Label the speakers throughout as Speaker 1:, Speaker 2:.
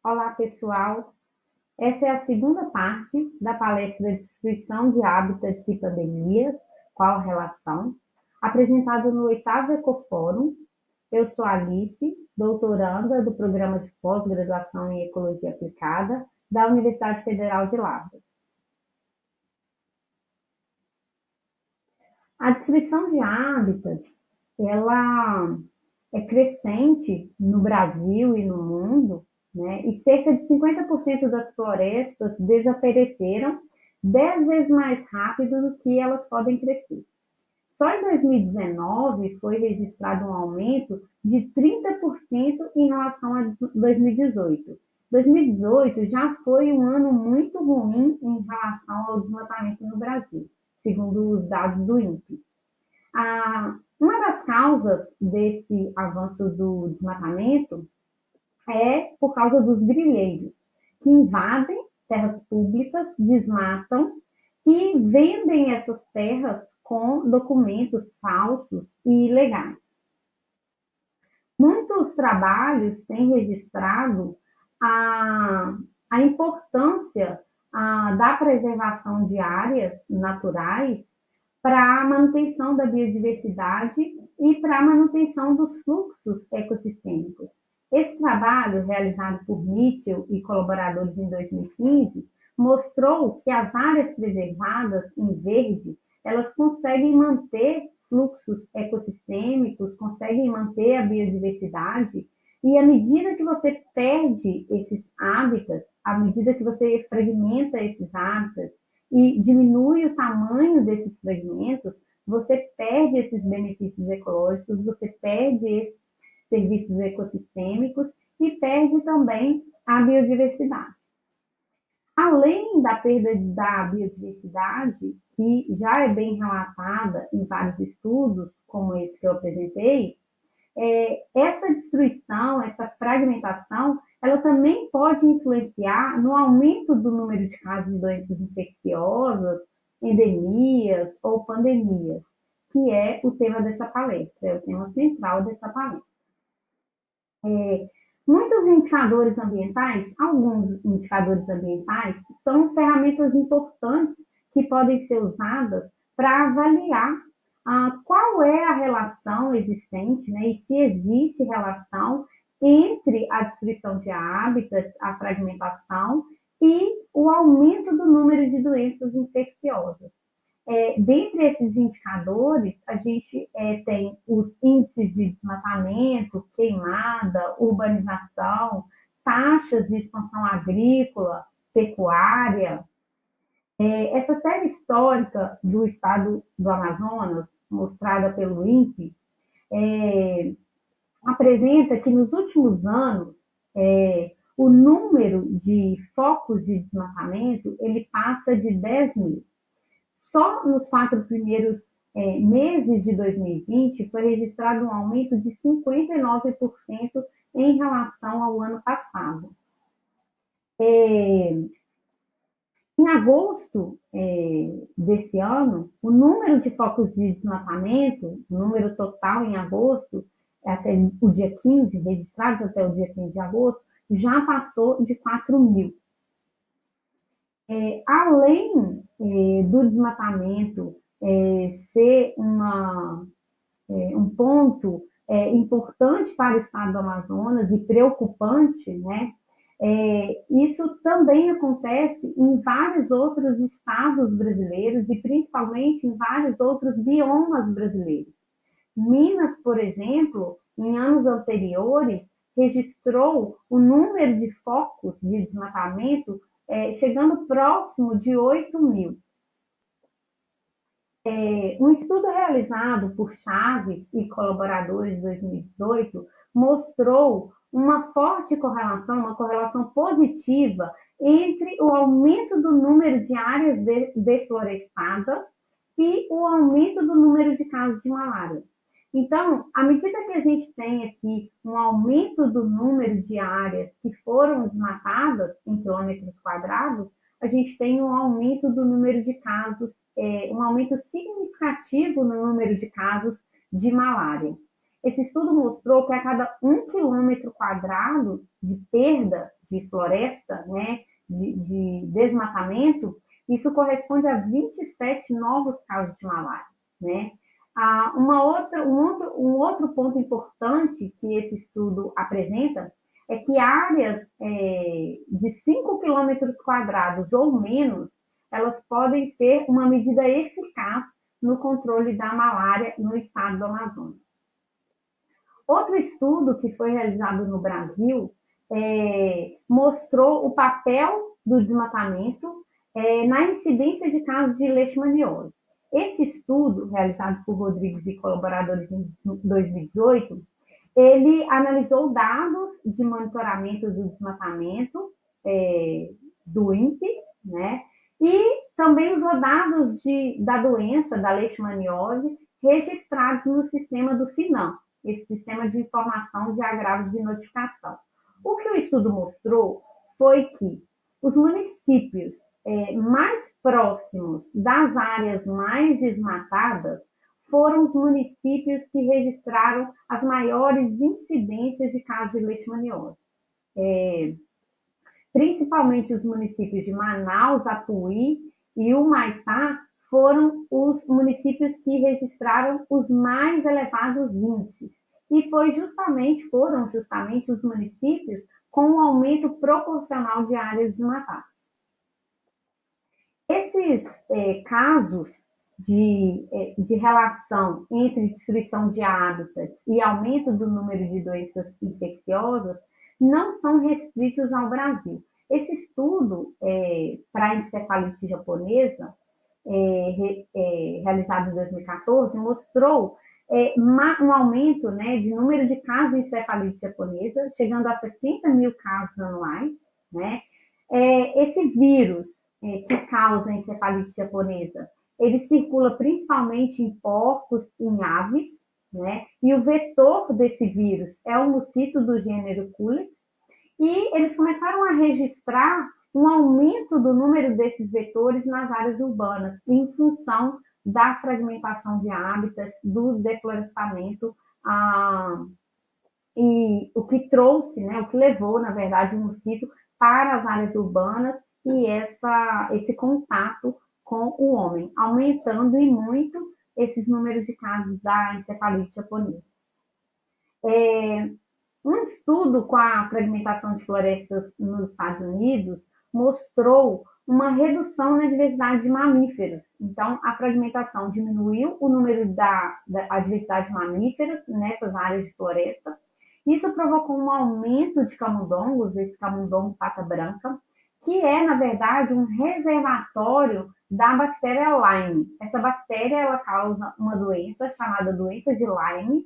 Speaker 1: Olá, pessoal. Essa é a segunda parte da palestra Destruição de Hábitats e Pandemias, qual relação, apresentada no 8º Ecofórum. Eu sou Alice, doutoranda do Programa de Pós-Graduação em Ecologia Aplicada da Universidade Federal de Lavras. A destruição de hábitats, ela é crescente no Brasil e no mundo, né? E cerca de 50% das florestas desapareceram 10 vezes mais rápido do que elas podem crescer. Só em 2019 foi registrado um aumento de 30% em relação a 2018. 2018 já foi um ano muito ruim em relação ao desmatamento no Brasil, segundo os dados do INPE. Uma das causas desse avanço do desmatamento é por causa dos grileiros, que invadem terras públicas, desmatam e vendem essas terras com documentos falsos e ilegais. Muitos trabalhos têm registrado a importância da preservação de áreas naturais para a manutenção da biodiversidade e para a manutenção dos fluxos ecossistêmicos. Esse trabalho, realizado por Mitchell e colaboradores em 2015, mostrou que as áreas preservadas em verde, elas conseguem manter fluxos ecossistêmicos, conseguem manter a biodiversidade, e à medida que você perde esses hábitats, à medida que você fragmenta esses hábitats, e diminui o tamanho desses fragmentos, você perde esses benefícios ecológicos, você perde esses serviços ecossistêmicos e perde também a biodiversidade. Além da perda da biodiversidade, que já é bem relatada em vários estudos, como esse que eu apresentei, essa destruição, essa fragmentação, ela também pode influenciar no aumento do número de casos de doenças infecciosas, endemias ou pandemias, que é o tema dessa palestra, é o tema central dessa palestra. Muitos indicadores ambientais, alguns indicadores ambientais, são ferramentas importantes que podem ser usadas para avaliar qual é a relação existente, né, e se existe relação entre a destruição de hábitats, a fragmentação e o aumento do número de doenças infecciosas. Dentre esses indicadores, a gente tem os índices de desmatamento, queimada, urbanização, taxas de expansão agrícola, pecuária. Essa série histórica do estado do Amazonas, mostrada pelo INPE, apresenta que nos últimos anos o número de focos de desmatamento ele passa de 10 mil. Só nos 4 primeiros meses de 2020 foi registrado um aumento de 59% em relação ao ano passado. Em agosto desse ano, o número de focos de desmatamento, o número total em agosto, até o dia 15, registrados até o dia 15 de agosto, já passou de 4 mil. Além do desmatamento ser um ponto importante para o estado do Amazonas e preocupante, né? Isso também acontece em vários outros estados brasileiros e principalmente em vários outros biomas brasileiros. Minas, por exemplo, em anos anteriores, registrou o número de focos de desmatamento chegando próximo de 8 mil. Um estudo realizado por Chaves e colaboradores em 2018 mostrou uma forte correlação, uma correlação positiva entre o aumento do número de áreas deflorestadas e o aumento do número de casos de malária. Então, à medida que a gente tem aqui um aumento do número de áreas que foram desmatadas em quilômetros quadrados, a gente tem um aumento do número de casos, um aumento significativo no número de casos de malária. Esse estudo mostrou que a cada 1 quilômetro quadrado de perda de floresta, né, de desmatamento, isso corresponde a 27 novos casos de malária, né? Um outro ponto importante que esse estudo apresenta é que áreas de 5 quilômetros quadrados ou menos, elas podem ser uma medida eficaz no controle da malária no estado do Amazonas. Outro estudo que foi realizado no Brasil mostrou o papel do desmatamento na incidência de casos de leishmaniose. Esse estudo, realizado por Rodrigues e colaboradores em 2018, ele analisou dados de monitoramento do desmatamento do INPE, né? E também os dados da doença, da leishmaniose, registrados no sistema do SINAM, esse sistema de informação de agravos de notificação. O que o estudo mostrou foi que os municípios mais próximos das áreas mais desmatadas foram os municípios que registraram as maiores incidências de casos de leishmaniose. Principalmente os municípios de Manaus, Apuí e Humaitá foram os municípios que registraram os mais elevados índices. E foram justamente os municípios com um aumento proporcional de áreas desmatadas. Esses casos de relação entre destruição de hábitats e aumento do número de doenças infecciosas não são restritos ao Brasil. Esse estudo para a encefalite japonesa, realizado em 2014, mostrou um aumento, né, de número de casos de encefalite japonesa, chegando a 60 mil casos anuais, né? Esse vírus que causa a encefalite japonesa, ele circula principalmente em porcos e em aves, né? E o vetor desse vírus é o mosquito do gênero Culex, e eles começaram a registrar um aumento do número desses vetores nas áreas urbanas, em função da fragmentação de hábitats, do deflorestamento, e o que trouxe, né, o que levou, na verdade, o mosquito para as áreas urbanas e esse contato com o homem, aumentando e muito esses números de casos da encefalite japonesa. Um estudo com a fragmentação de florestas nos Estados Unidos mostrou uma redução na diversidade de mamíferos. Então, a fragmentação diminuiu o número da diversidade de mamíferos nessas áreas de floresta. Isso provocou um aumento de camundongos, esse camundongo pata branca, que é, na verdade, um reservatório da bactéria Lyme. Essa bactéria ela causa uma doença chamada doença de Lyme,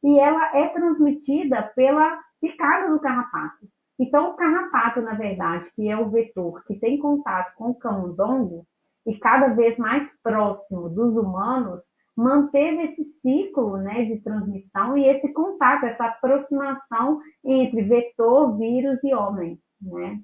Speaker 1: e ela é transmitida pela picada do carrapato. Então, o carrapato, na verdade, que é o vetor que tem contato com o camundongo e cada vez mais próximo dos humanos, manteve esse ciclo, né, de transmissão e esse contato, essa aproximação entre vetor, vírus e homem, né?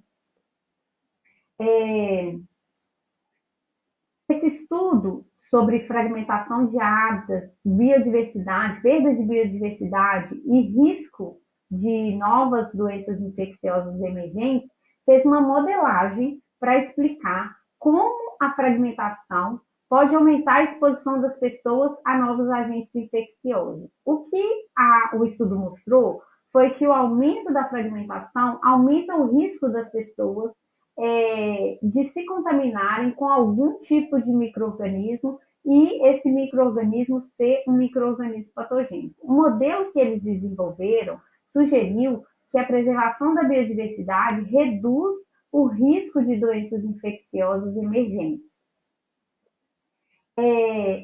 Speaker 1: Esse estudo sobre fragmentação de hábitats, biodiversidade, perda de biodiversidade e risco de novas doenças infecciosas emergentes, fez uma modelagem para explicar como a fragmentação pode aumentar a exposição das pessoas a novos agentes infecciosos. O que o estudo mostrou foi que o aumento da fragmentação aumenta o risco das pessoas de se contaminarem com algum tipo de micro-organismo e esse micro-organismo ser um micro-organismo patogênico. O modelo que eles desenvolveram sugeriu que a preservação da biodiversidade reduz o risco de doenças infecciosas emergentes.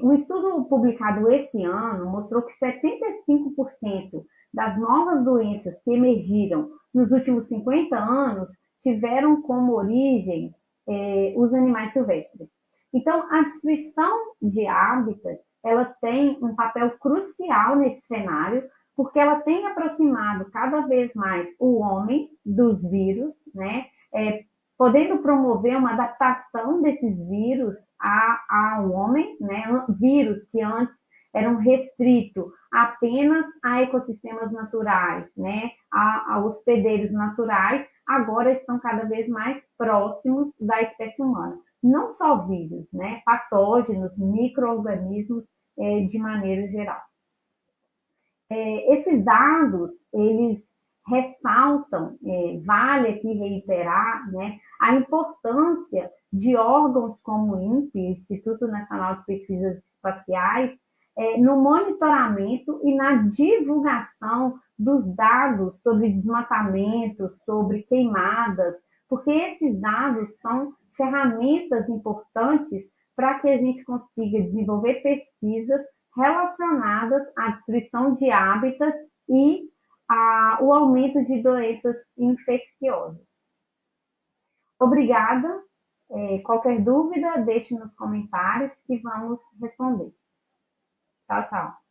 Speaker 1: Um estudo publicado esse ano mostrou que 75% das novas doenças que emergiram nos últimos 50 anos tiveram como origem os animais silvestres. Então, a destruição de hábitats, ela tem um papel crucial nesse cenário, porque ela tem aproximado cada vez mais o homem dos vírus, né? Podendo promover uma adaptação desses vírus ao homem, né? Vírus que antes eram restritos apenas a ecossistemas naturais, né? A hospedeiros naturais, agora estão cada vez mais próximos da espécie humana. Não só vírus, né? Patógenos, micro-organismos, de maneira geral. Esses dados, eles ressaltam, vale aqui reiterar, né, a importância de órgãos como o INPE, Instituto Nacional de Pesquisas Espaciais, no monitoramento e na divulgação dos dados sobre desmatamento, sobre queimadas, porque esses dados são ferramentas importantes para que a gente consiga desenvolver pesquisas relacionadas à destruição de hábitats e o aumento de doenças infecciosas. Obrigada. Qualquer dúvida, deixe nos comentários que vamos responder. Tchau, tchau.